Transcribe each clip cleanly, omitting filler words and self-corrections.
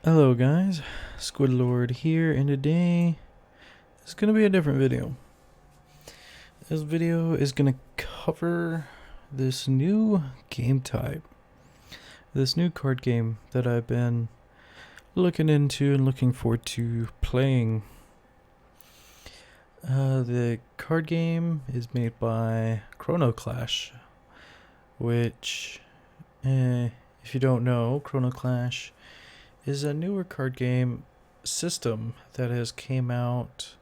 Hello guys, SquidLord here, and today is going to be a different video. This video is going to cover this new game type, this new card game that I've been looking into and looking forward to playing. The card game is made by Chrono Clash, which, if you don't know, Chrono Clash is a newer card game system that has came out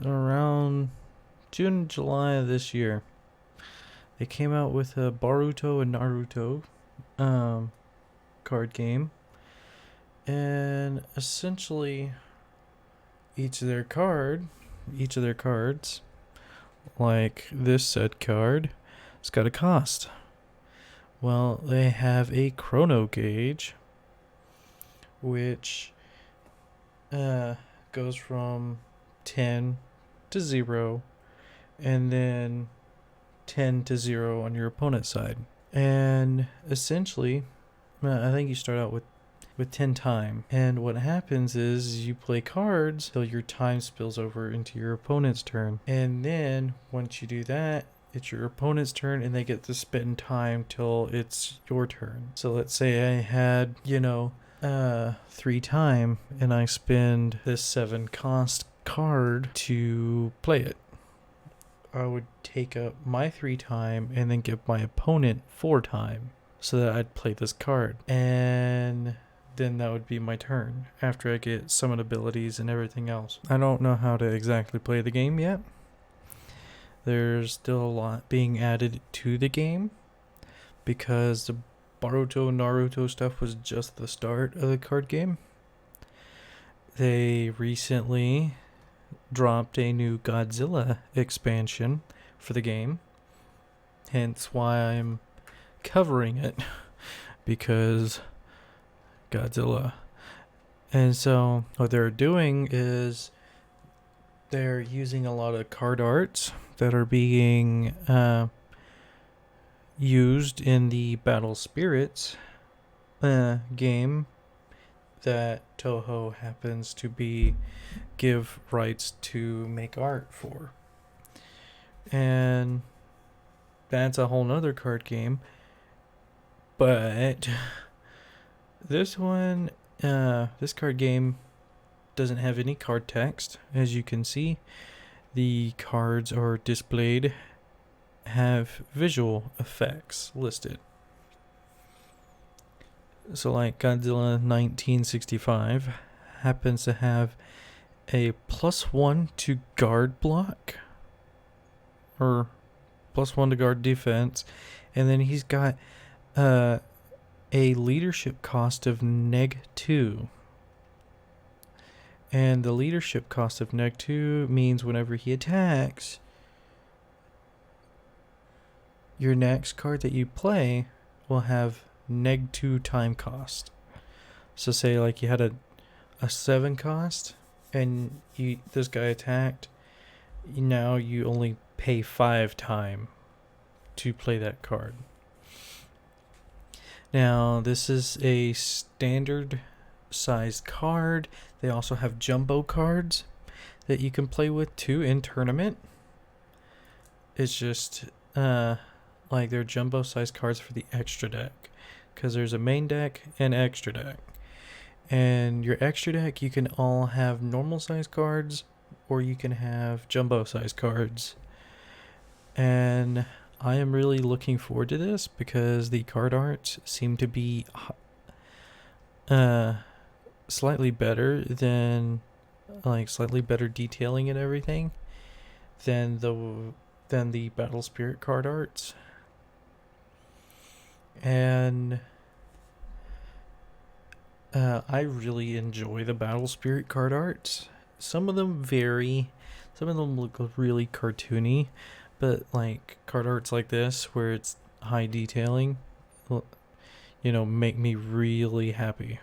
around June, July of this year. They came out with a Boruto and Naruto card game, and essentially each of their cards, like this said card, it's got a cost. Well, they have a chrono gauge, which goes from 10 to 0, and then 10 to 0 on your opponent's side. And essentially, I think you start out with 10 time. And what happens is you play cards till your time spills over into your opponent's turn. And then once you do that, it's your opponent's turn and they get to spend time till it's your turn. So let's say I had, 3 time and I spend this 7 cost card to play it. I would take up my 3 time and then give my opponent 4 time so that I'd play this card. And then that would be my turn after I get summon abilities and everything else. I don't know how to exactly play the game yet. There's still a lot being added to the game because the Boruto and Naruto stuff was just the start of the card game. They recently dropped a new Godzilla expansion for the game, hence why I'm covering it, because Godzilla. And so what they're doing is they're using a lot of card arts that are being used in the Battle Spirits game that Toho happens to give rights to make art for. And that's a whole nother card game. But this one, this card game doesn't have any card text. As you can see, the cards are displayed, have visual effects listed. So like Godzilla 1965 happens to have a +1 to guard block, or +1 to guard defense, and then he's got a leadership cost of -2. And the leadership cost of -2 means whenever he attacks, your next card that you play will have -2 time cost. So say like you had a 7 cost and this guy attacked, now you only pay 5 time to play that card. Now this is a standard sized card. They also have jumbo cards that you can play with too in tournament. It's just like they're jumbo sized cards for the extra deck, because there's a main deck and extra deck. And your extra deck, you can all have normal size cards or you can have jumbo size cards. And I am really looking forward to this because the card arts seem to be slightly better than, like, slightly better detailing and everything than the Battle Spirit card arts. And I really enjoy the Battle Spirit card arts. Some of them vary. Some of them look really cartoony, but like card arts like this, where it's high detailing, make me really happy.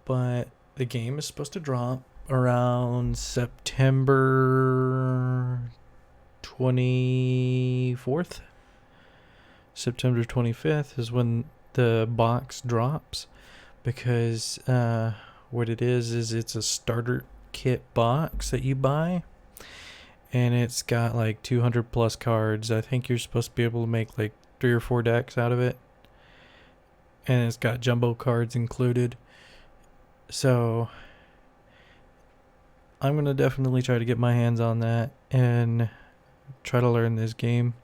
But the game is supposed to drop around September 24th. September 25th is when the box drops. because what it is it's a starter kit box that you buy, and it's got like 200 plus cards. I think you're supposed to be able to make like 3 or 4 decks out of it, and it's got jumbo cards included. So I'm gonna definitely try to get my hands on that and try to learn this game.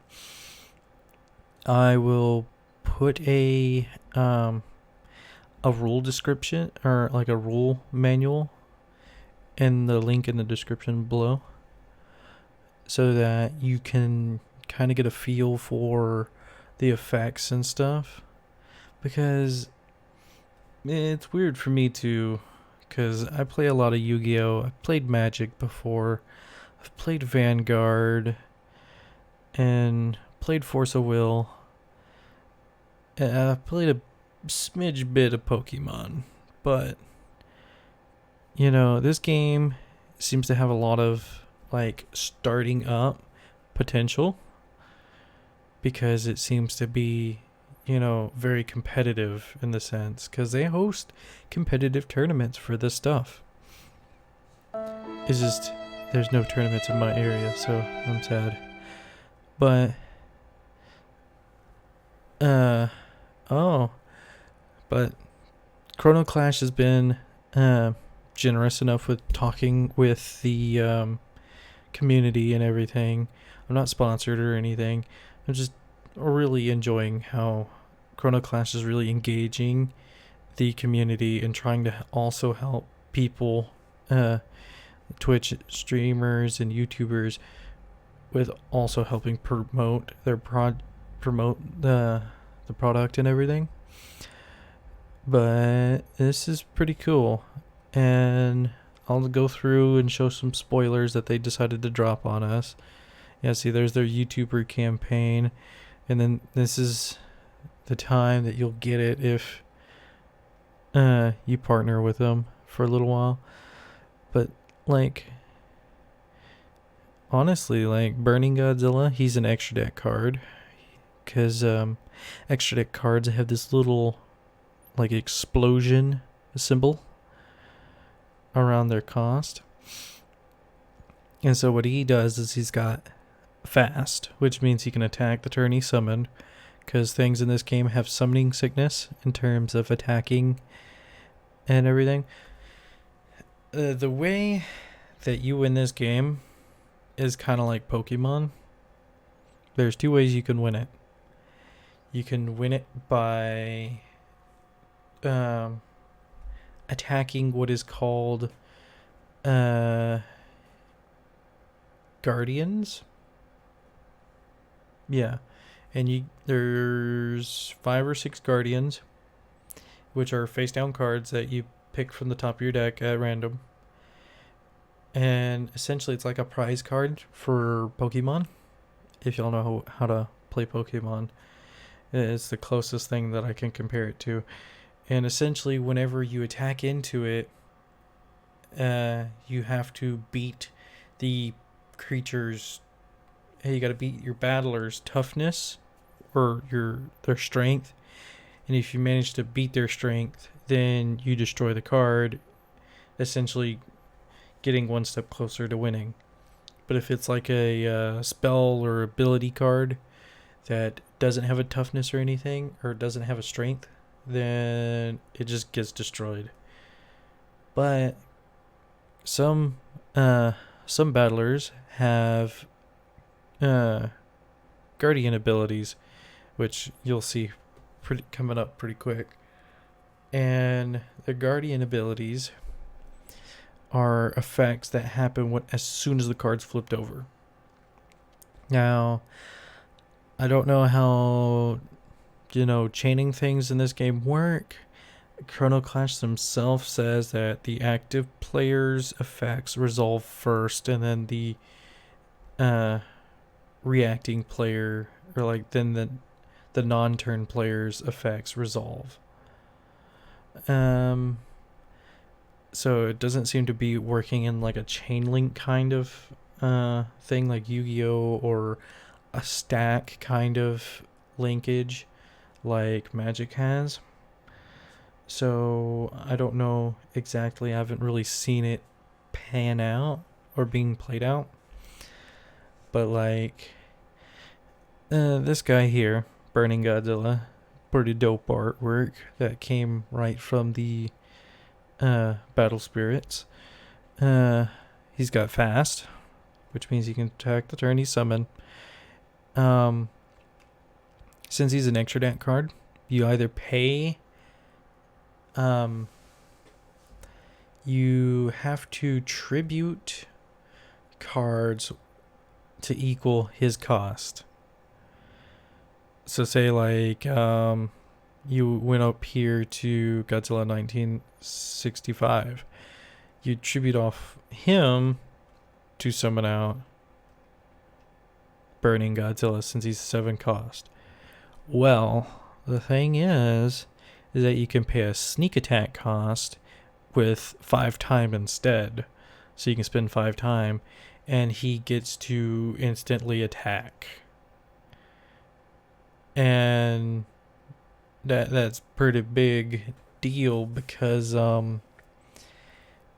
I will put a rule description, or like a rule manual, in the link in the description below, so that you can kind of get a feel for the effects and stuff, because it's weird for me too, because I play a lot of Yu-Gi-Oh! I've played Magic before, I've played Vanguard, and played Force of Will, and I've played a smidge bit of Pokemon, but you know, this game seems to have a lot of like starting up potential, because it seems to be, you know, very competitive in the sense, because they host competitive tournaments for this stuff. It's just there's no tournaments in my area, so I'm sad. But but Chrono Clash has been generous enough with talking with the community and everything. I'm not sponsored or anything. I'm just really enjoying how Chrono Clash is really engaging the community and trying to also help people, Twitch streamers and YouTubers, with also helping promote their promote the product and everything. But this is pretty cool, and I'll go through and show some spoilers that they decided to drop on us. Yeah, see, there's their YouTuber campaign, and then this is the time that you'll get it if you partner with them for a little while. But like, honestly, like Burning Godzilla, he's an extra deck card, because extra deck cards have this little like explosion symbol around their cost. And so what he does is he's got fast, which means he can attack the turn he summoned, because things in this game have summoning sickness in terms of attacking and everything. The way that you win this game is kind of like Pokemon. There's 2 ways you can win it. You can win it by attacking what is called guardians. Yeah, and there's 5 or 6 guardians, which are face down cards that you pick from the top of your deck at random. And essentially it's like a prize card for Pokemon. If y'all know how to play Pokemon, it's the closest thing that I can compare it to. And essentially whenever you attack into it, you have to beat the creature's, you gotta beat your battler's toughness or their strength. And if you manage to beat their strength, then you destroy the card, essentially getting 1 step closer to winning. But if it's like a spell or ability card that doesn't have a toughness or anything, or doesn't have a strength, then it just gets destroyed. But some battlers have guardian abilities, which you'll see coming up pretty quick. And the guardian abilities are effects that happen as soon as the card's flipped over. Now, I don't know how, chaining things in this game work. Chrono Clash themselves says that the active player's effects resolve first, and then the reacting player, or then the non-turn player's effects resolve. So it doesn't seem to be working in like a chain link kind of thing like Yu-Gi-Oh! Or a stack kind of linkage like Magic has. So I don't know exactly. I haven't really seen it pan out or being played out. But like this guy here, Burning Godzilla, pretty dope artwork that came right from the Battle Spirits. He's got fast, which means he can attack the turn he's summoned. Since he's an extra deck card, you either pay. You have to tribute cards to equal his cost. So say like you went up here to Godzilla 1965. You tribute off him to summon out Burning Godzilla since he's 7 cost. Well, the thing is that you can pay a sneak attack cost with 5 time instead. So you can spend 5 time and he gets to instantly attack. And that's pretty big deal because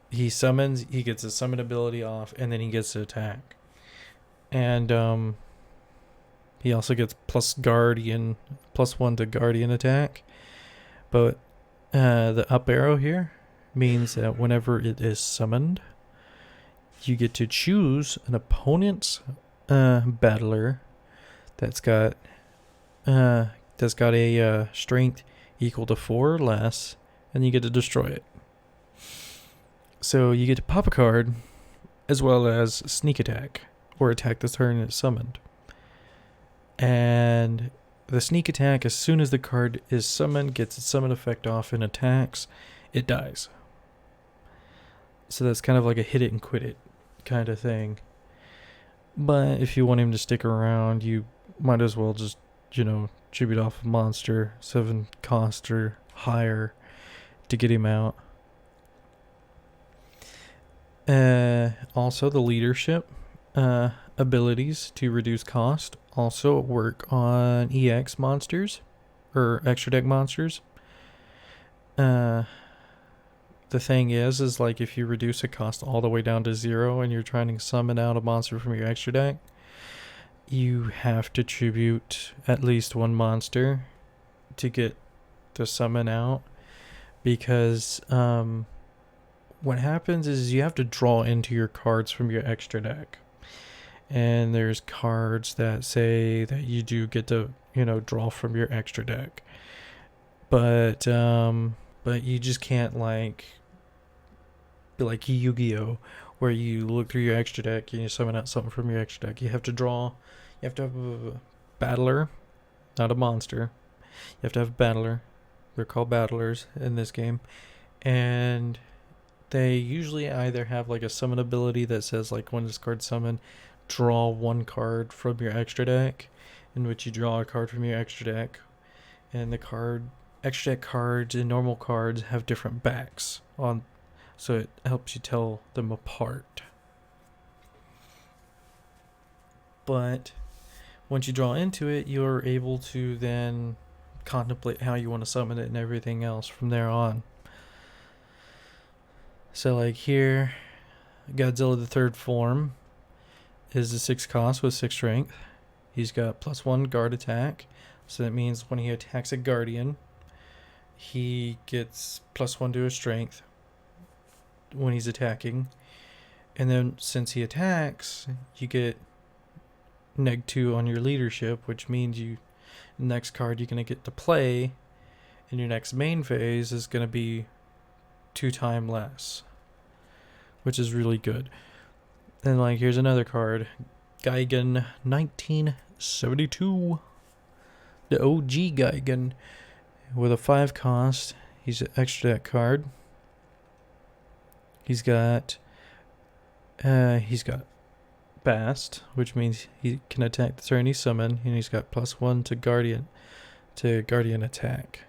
he gets a summon ability off and then he gets to attack. And he also gets +1 to guardian attack. But the up arrow here means that whenever it is summoned, you get to choose an opponent's battler that's got a strength equal to 4 or less, and you get to destroy it. So you get to pop a card as well as sneak attack or attack the turn it's summoned. And the sneak attack, as soon as the card is summoned, gets its summon effect off and attacks, it dies. So that's kind of like a hit it and quit it kind of thing. But if you want him to stick around, you might as well just, tribute off a monster, 7 cost or higher to get him out. Also, the leadership abilities to reduce cost also work on EX monsters or extra deck monsters. The thing is like if you reduce a cost all the way down to 0 and you're trying to summon out a monster from your extra deck, you have to tribute at least 1 monster to get the summon out, because what happens is you have to draw into your cards from your extra deck. And there's cards that say that you do get to, draw from your extra deck. But you just can't like Yu-Gi-Oh! Where you look through your extra deck and you summon out something from your extra deck. You have to have a battler, not a monster. You have to have a battler. They're called battlers in this game. And they usually either have like a summon ability that says like when this card's summoned, draw 1 card from your extra deck, in which you draw a card from your extra deck. And the extra deck cards and normal cards have different backs on, so it helps you tell them apart. But once you draw into it, you're able to then contemplate how you want to summon it and everything else from there on. So like here, Godzilla the 3rd form is a 6 cost with 6 strength. He's got +1 guard attack. So that means when he attacks a guardian, he gets +1 to his strength when he's attacking. And then since he attacks, you get -2 on your leadership, which means next card you're going to get to play in your next main phase is going to be 2 time less, which is really good. And like here's another card, Gigan 1972, the OG Gigan with a 5 cost. He's an extra deck card. He's got Bast, which means he can attack the turn he's summoned, and he's got +1 to guardian attack.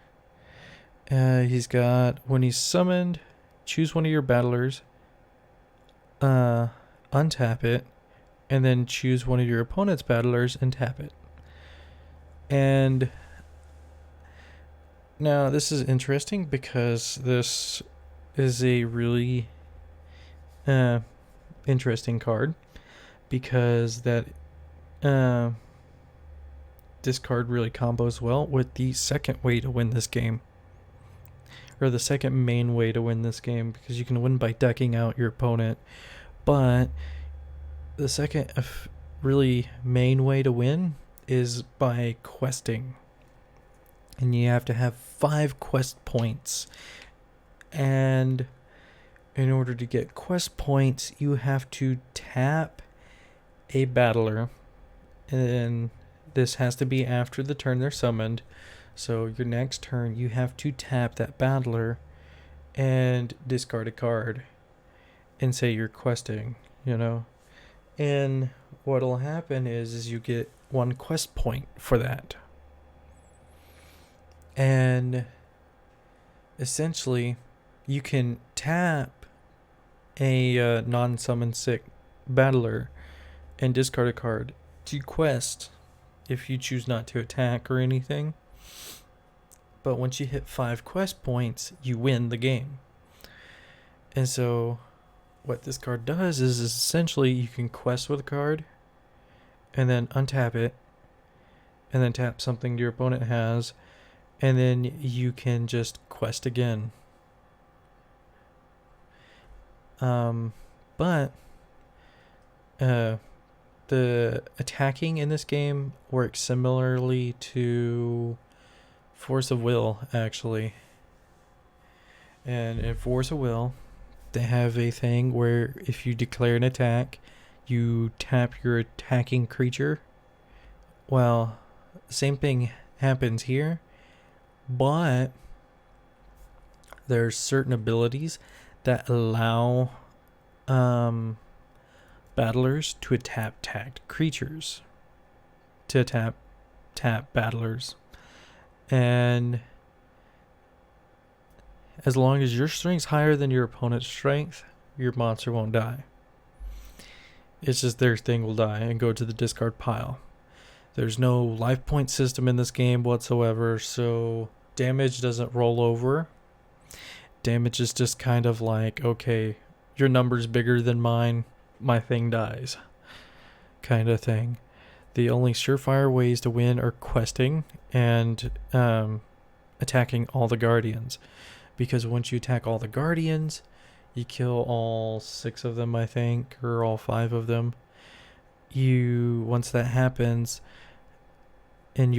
He's got, when he's summoned, choose one of your battlers, untap it, and then choose one of your opponent's battlers and tap it. And Now, this is interesting because this is a really uh, interesting card because that uh, this card really combos well with the second way to win this game, or the second main way to win this game, because you can win by ducking out your opponent, but the second really main way to win is by questing, and you have to have 5 quest points, and in order to get quest points you have to tap a battler, and this has to be after the turn they're summoned. So your next turn you have to tap that battler and discard a card and say you're questing, you know. And what'll happen is you get 1 quest point for that. And essentially you can tap a non-summon sick battler and discard a card to quest if you choose not to attack or anything. But once you hit 5 quest points, you win the game. And so what this card does is essentially you can quest with a card and then untap it and then tap something your opponent has, and then you can just quest again. But the attacking in this game works similarly to Force of Will, actually. And in Force of Will, they have a thing where if you declare an attack, you tap your attacking creature. Well, the same thing happens here, but there's certain abilities that allow battlers to tap tagged creatures, to tap battlers, and as long as your strength's higher than your opponent's strength, your monster won't die. It's just their thing will die and go to the discard pile. There's no life point system in this game whatsoever, so damage doesn't roll over. Damage is just kind of like, okay, your number's bigger than mine, my thing dies, kind of thing. The only surefire ways to win are questing and attacking all the guardians, because once you attack all the guardians, you kill all 6 of them, I think, or all 5 of them. Once that happens and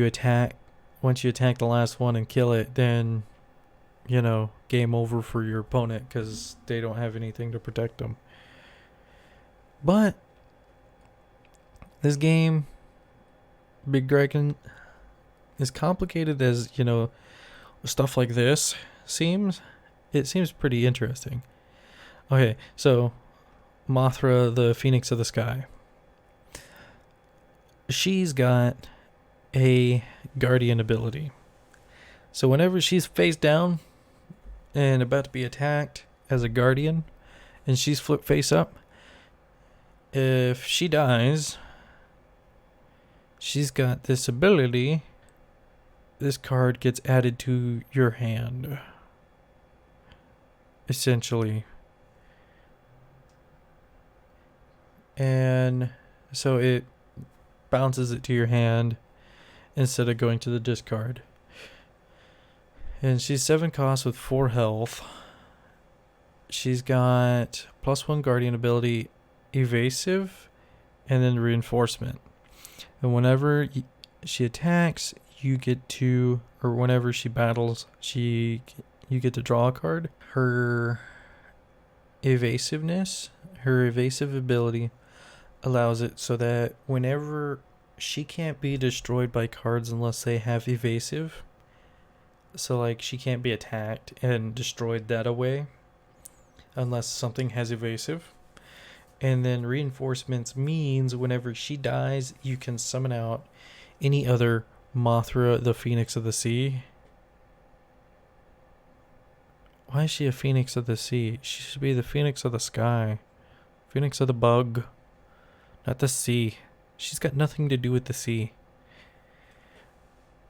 once you attack the last one and kill it, then game over for your opponent because they don't have anything to protect them. But this game, Big Dragon, as complicated as stuff like this seems, it seems pretty interesting. Okay, so Mothra, the Phoenix of the Sky, she's got a guardian ability. So whenever she's face down and about to be attacked as a guardian and she's flipped face up, if she dies, she's got this ability. This card gets added to your hand, essentially. And so it bounces it to your hand instead of going to the discard. And she's 7 cost with 4 health. She's got +1 guardian ability, evasive, and then reinforcement. And whenever she attacks, you get to, or whenever she battles, you get to draw a card. Her evasive ability allows it so that whenever she can't be destroyed by cards unless they have evasive. So like she can't be attacked and destroyed that away unless something has evasive. And then reinforcements means whenever she dies, you can summon out any other Mothra, the Phoenix of the Sea. Why is she a Phoenix of the Sea? She should be the Phoenix of the Sky. Phoenix of the Bug. Not the sea. She's got nothing to do with the sea.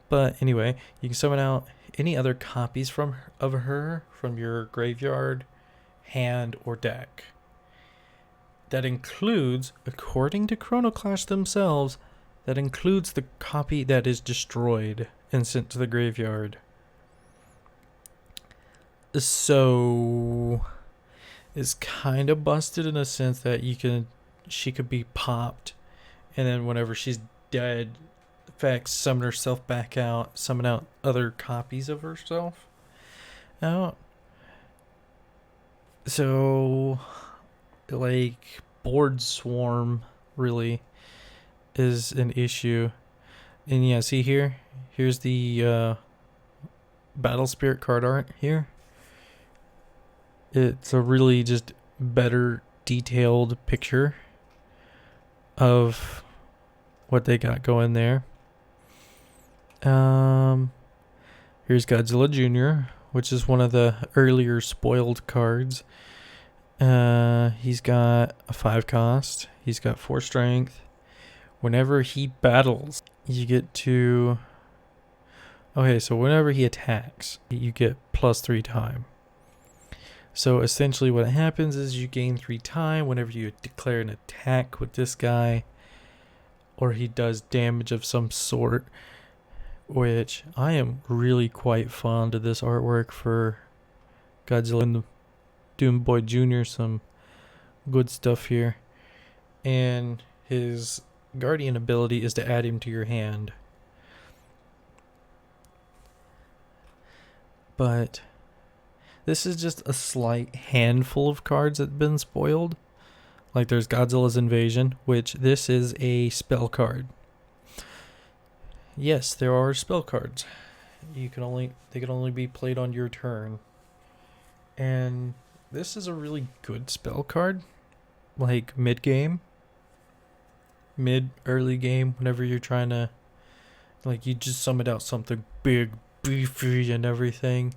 But anyway, you can summon out any other copies of her from your graveyard, hand, or deck. That includes, according to Chrono Clash themselves, that includes the copy that is destroyed and sent to the graveyard. So it's kind of busted in a sense that she could be popped, and then whenever she's dead, effects summon herself back out, summon out other copies of herself out. So, like, board swarm really is an issue. And yeah, see here? Here's the Battle Spirit card art here. It's a really just better detailed picture of what they got going there. Here's Godzilla Jr, which is one of the earlier spoiled cards. He's got a 5 cost. He's got 4 strength. Whenever he battles, you get to... Okay, so whenever he attacks, you get +3 time. So essentially what happens is you gain 3 time whenever you declare an attack with this guy, or he does damage of some sort, which I am really quite fond of this artwork for Godzilla and Doom Boy Jr. Some good stuff here. And his guardian ability is to add him to your hand. But this is just a slight handful of cards that have been spoiled. Like there's Godzilla's Invasion, which this is a spell card. Yes, there are spell cards. They can only be played on your turn. And this is a really good spell card. Like early game, whenever you're trying to, like, you just summoned out something big, beefy and everything,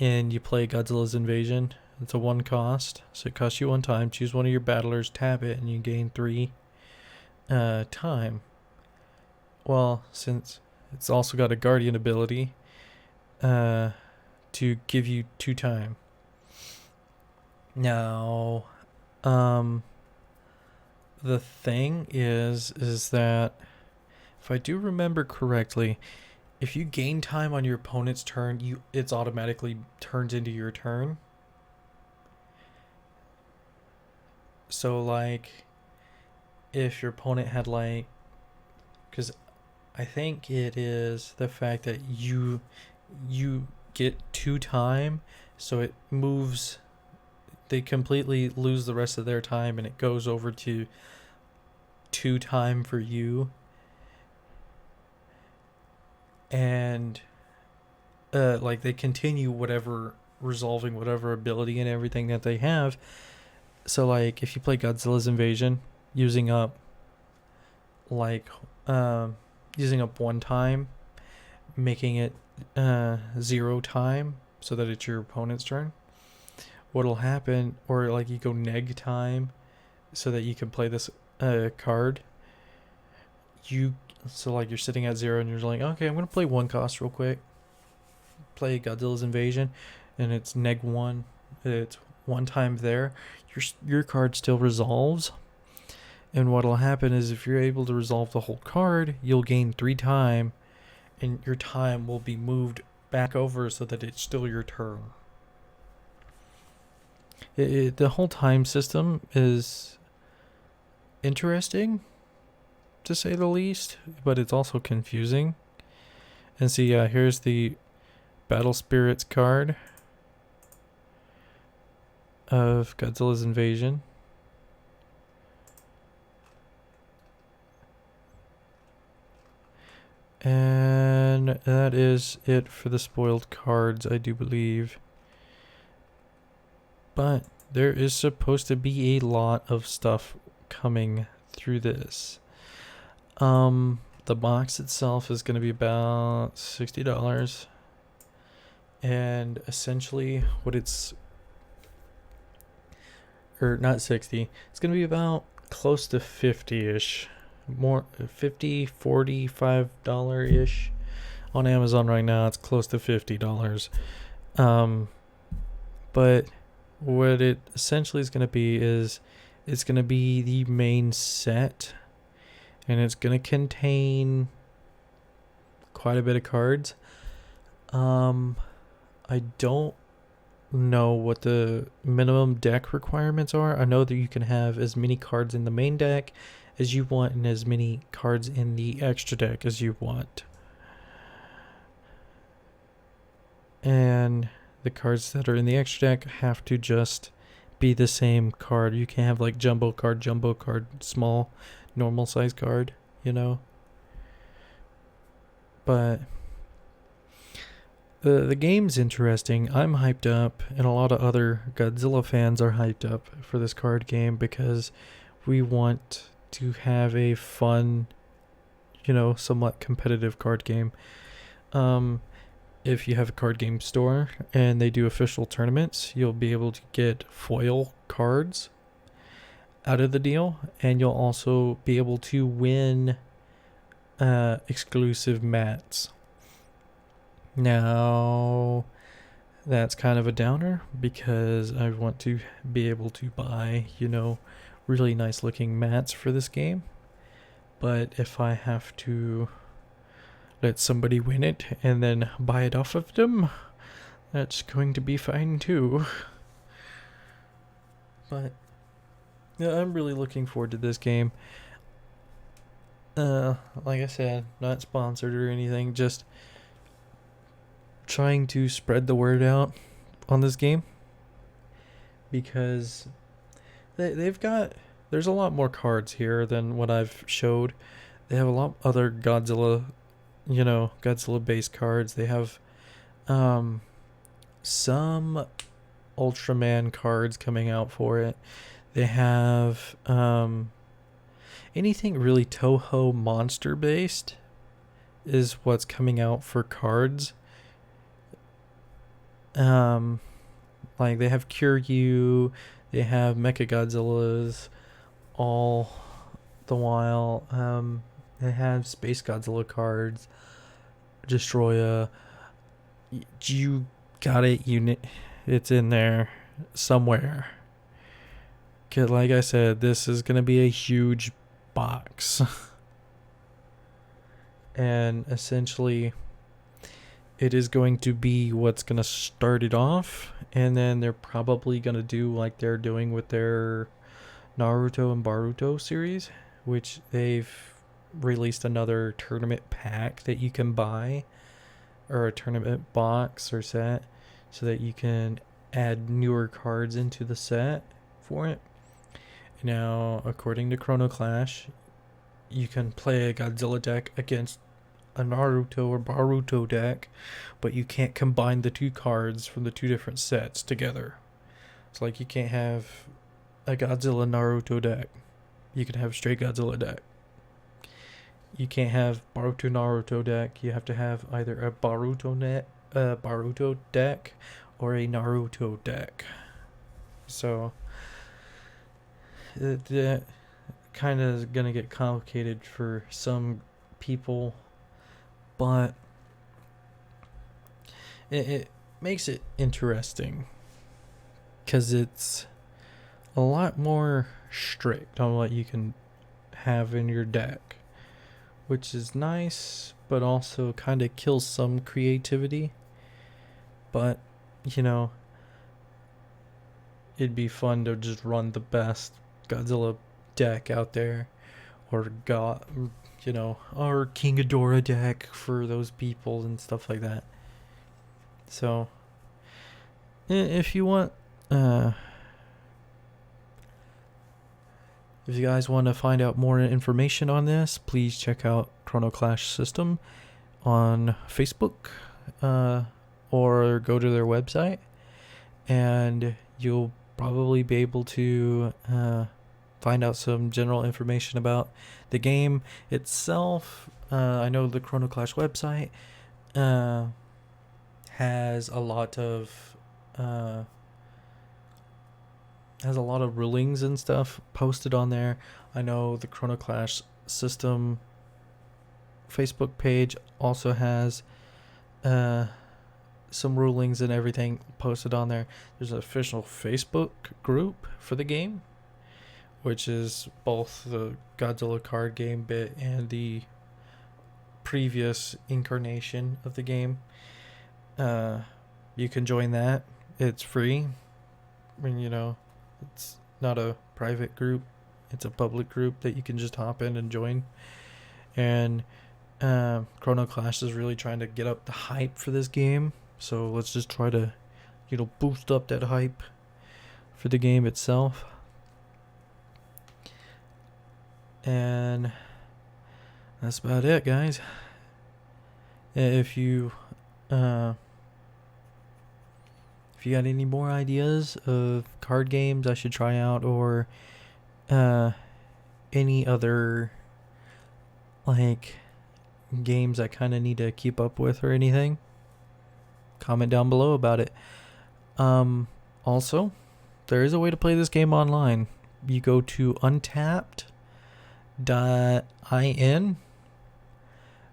and you play Godzilla's Invasion. It's a 1 cost, so it costs you 1 time. Choose one of your battlers, tap it, and you gain 3 time. Well, since it's also got a guardian ability to give you 2 time. Now, the thing is that if I do remember correctly, if you gain time on your opponent's turn, it's automatically turns into your turn. So like, if your opponent had like, because I think it is the fact that you get 2 time, so it moves. They completely lose the rest of their time, and it goes over to 2 time for you. And like they continue resolving whatever ability and everything that they have. So like if you play Godzilla's Invasion, using up 1 time, making it 0 time so that it's your opponent's turn, what'll happen, or like you go neg time so that you can play this card, so like you're sitting at 0 and you're like, okay, I'm gonna play 1 cost real quick, play Godzilla's Invasion, and it's neg 1, it's 1 time there, your card still resolves. And what'll happen is if you're able to resolve the whole card, you'll gain 3 time, and your time will be moved back over so that it's still your turn. The whole time system is interesting, to say the least, but it's also confusing. And see, here's the Battle Spirits card of Godzilla's Invasion. And that is it for the spoiled cards, I do believe. But there is supposed to be a lot of stuff coming through this. The box itself is going to be about $60. And essentially what it's... Or not 60. It's going to be about close to 50-ish. More $50, $45-ish. On Amazon right now, it's close to $50. But what it essentially is going to be is it's going to be the main set, and it's going to contain quite a bit of cards. I don't know what the minimum deck requirements are. I know that you can have as many cards in the main deck as you want and as many cards in the extra deck as you want. And the cards that are in the extra deck have to just be the same card. You can't have like jumbo card, small, normal size card, you know. But the game's interesting. I'm hyped up, and a lot of other Godzilla fans are hyped up for this card game because we want to have a fun, you know, somewhat competitive card game. If you have a card game store and they do official tournaments, you'll be able to get foil cards out of the deal, and you'll also be able to win exclusive mats. Now, that's kind of a downer because I want to be able to buy, you know, really nice looking mats for this game. But if I have to let somebody win it and then buy it off of them, that's going to be fine too. But yeah, I'm really looking forward to this game. Like I said, not sponsored or anything, just trying to spread the word out on this game because there's a lot more cards here than what I've showed. They have a lot other Godzilla based cards. They have some Ultraman cards coming out for it. They have anything really Toho monster based is what's coming out for cards. Like they have Kiryu, they have Mechagodzillas, all the while. They have Space Godzilla cards, Destroya. You got it, unit. It's in there somewhere. 'Cause like I said, this is gonna be a huge box, and essentially it is going to be what's going to start it off, and then they're probably going to do like they're doing with their Naruto and Boruto series, which they've released another tournament pack that you can buy, or a tournament box or set, so that you can add newer cards into the set for it. Now, according to Chrono Clash, you can play a Godzilla deck against a Naruto or Boruto deck, but you can't combine the two cards from the two different sets together. It's like you can't have a Godzilla Naruto deck. You can have a straight Godzilla deck. You can't have Boruto Naruto deck. You have to have either a Boruto deck or a Naruto deck. So it kind of is gonna get complicated for some people. But it makes it interesting because it's a lot more strict on what you can have in your deck, which is nice, but also kind of kills some creativity. But, you know, it'd be fun to just run the best Godzilla deck out there, or or King Ghidorah deck for those people and stuff like that. So, if you want, if you guys want to find out more information on this, please check out Chrono Clash System on Facebook, or go to their website, and you'll probably be able to find out some general information about the game itself. I know the Chrono Clash website has a lot of rulings and stuff posted on there. I know the Chrono Clash System Facebook page also has some rulings and everything posted on there. There's an official Facebook group for the game, which is both the Godzilla card game bit and the previous incarnation of the game. You can join that. It's free. I mean, it's not a private group. It's a public group that you can just hop in and join. And Chrono Clash is really trying to get up the hype for this game. So let's just try to, boost up that hype for the game itself. And that's about it, guys. If you got any more ideas of card games I should try out, or any other games I kind of need to keep up with or anything, comment down below about it. Also, there is a way to play this game online. You go to untapped.in,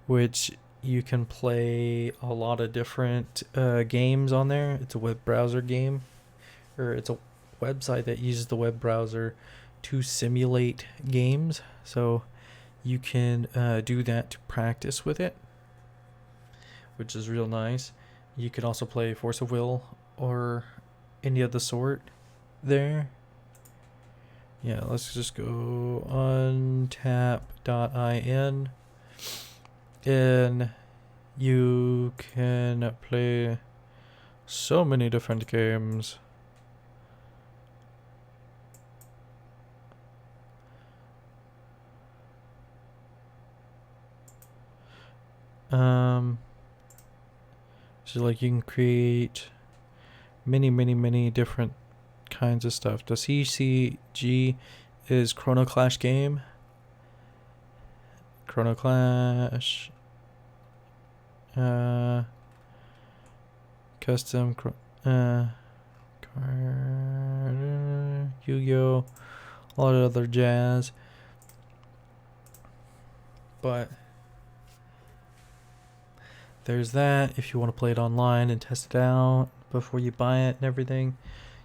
which you can play a lot of different games on there. It's a web browser game, or it's a website that uses the web browser to simulate games. So you can do that to practice with it, which is real nice. You can also play Force of Will or any of the sort there. Yeah, let's just go untap.in, and you can play so many different games. So you can create many different kinds of stuff. The CCG is Chrono Clash game. Chrono Clash. Custom. Yu-Gi-Oh! A lot of other jazz. But there's that. If you want to play it online and test it out before you buy it and everything,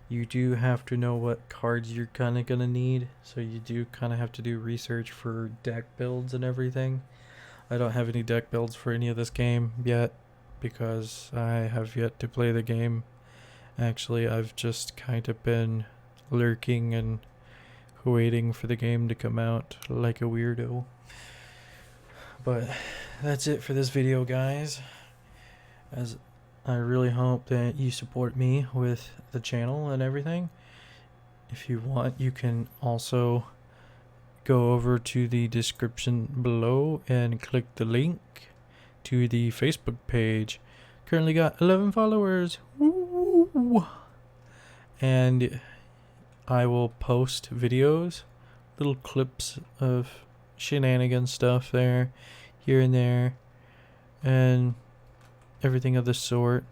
you do have to know what cards you're kind of gonna need. So you do kind of have to do research for deck builds and everything. I don't have any deck builds for any of this game yet, because I have yet to play the game. Actually, I've just kind of been lurking and waiting for the game to come out like a weirdo. But that's it for this video, guys. As I really hope that you support me with the channel and everything. If you want, you can also go over to the description below and click the link to the Facebook page. Currently got 11 followers. Woo! And I will post videos, little clips of shenanigan stuff there, here and there, and everything of the sort.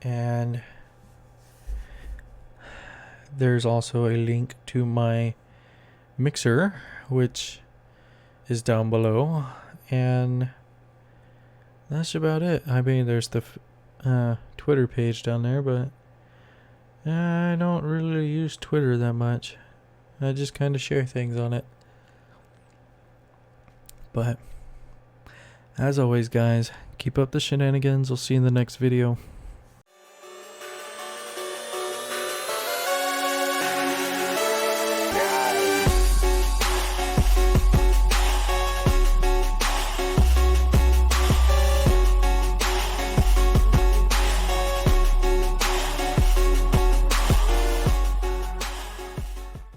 And there's also a link to my Mixer, which is down below, and that's about it. I mean, there's the Twitter page down there, but I don't really use Twitter that much. I just kind of share things on it. But as always, guys, keep up the shenanigans. I'll see you in the next video.